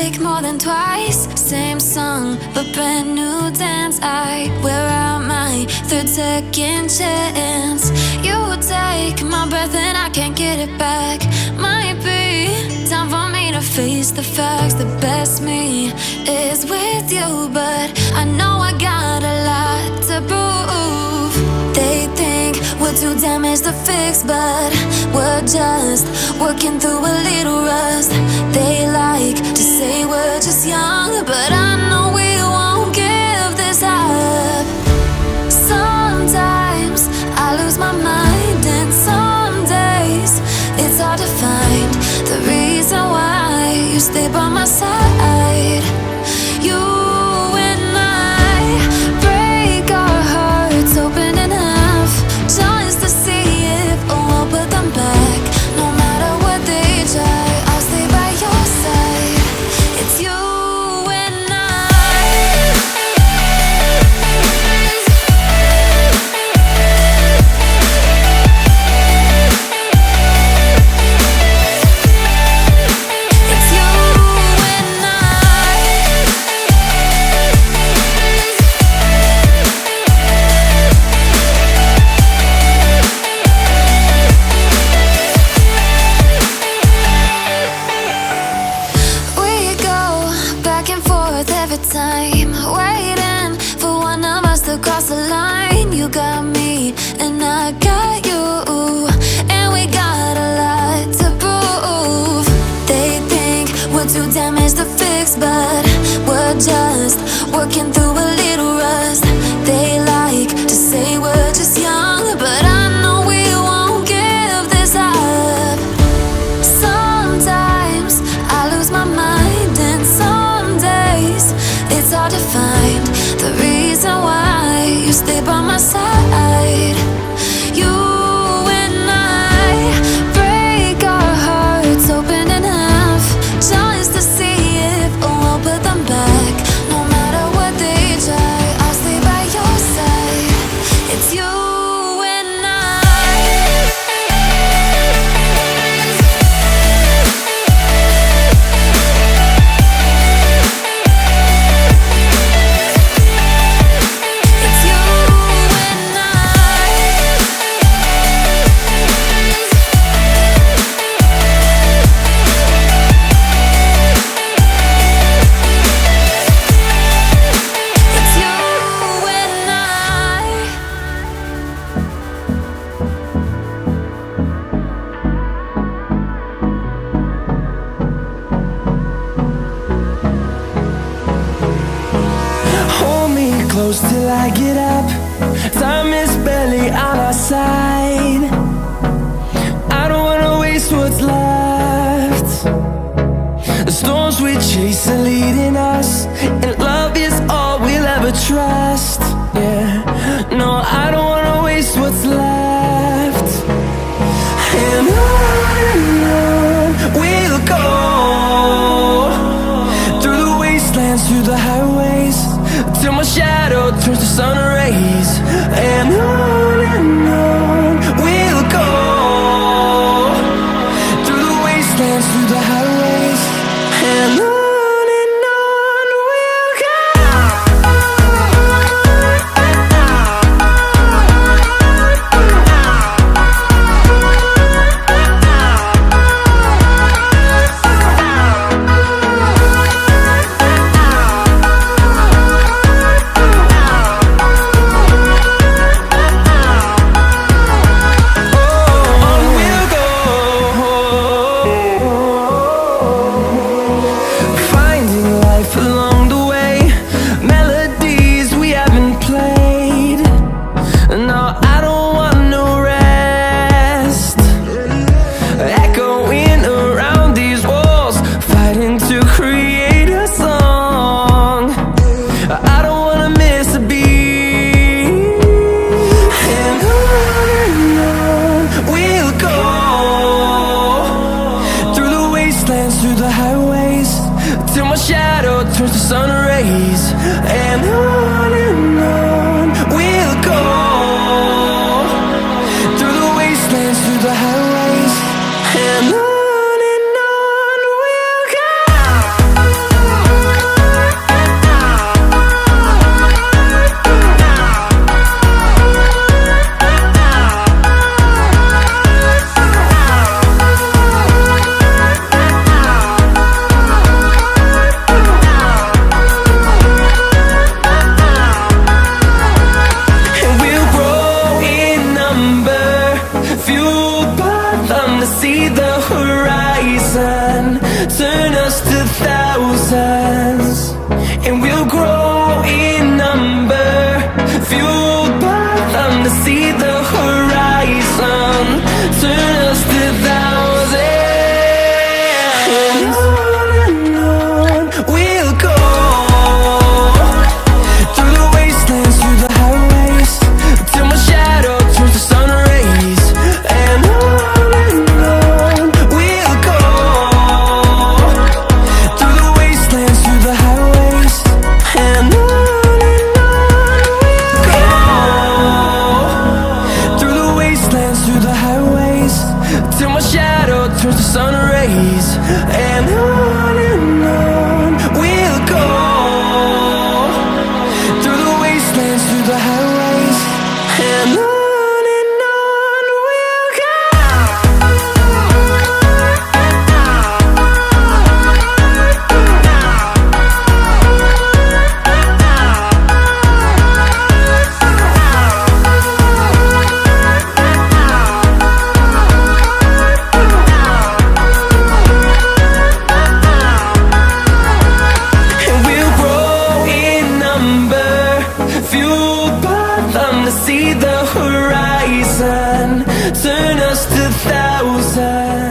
take more than twice. Same song, but brand new dance. I wear out my third second chance. You take my breath and I can't get it back. Might be time for me to face the facts. The best me is with you, but I know I got a lot to prove. They think we're too damaged to fix, but we're just working through a little rust. They like to say we're just young, but I know we won't give this up. Sometimes I lose my mind, and some days it's hard to find the reason why you stay by my side. You and I break our hearts open enough just to see if we'll put them back. No matter what they try, I'll stay by your side. It's you and time, waiting for one of us to cross the line. You got me and I got you, and we got a lot to prove. They think we're too damaged to fix, but we're just working through a little rust. They like to say we're just young, but I know we won't give this up. Sometimes I lose my mind, and some days it's hard to find the reason why you stay by my side. You and I break our hearts open enough just to see if we'll put them back. No matter what they try, I'll stay by your side. It's you and close till I get up. Time is barely on our side. I don't wanna waste what's left. The storms we chase are leading us, and love is all we'll ever trust. Yeah, no, I don't wanna waste what's left. And on we'll go, through the wastelands, through the highways, till my shadow turns to sun rays. And on we'll go, through the wastelands, through the highways. And on we'll go. Through the highways, till my shadow turns to sun rays. And on we'll go, through the wastelands, through the highways. And on we'll go. turn us to thousands, and we'll grow in number, fueled by them to see the horizon, turn us to thousands. And on we'll go, through the wastelands, through the highways, till my shadow turns to sun rays. And on we'll go, through the wastelands, through the highways. And on we'll go, through the wastelands, through the highways, till my shadow turns to sun rays. And on we'll go, through the wastelands, through the highways. And on we'll go. And we'll grow in number, fueled by them to see the horizon, turn us to thousands.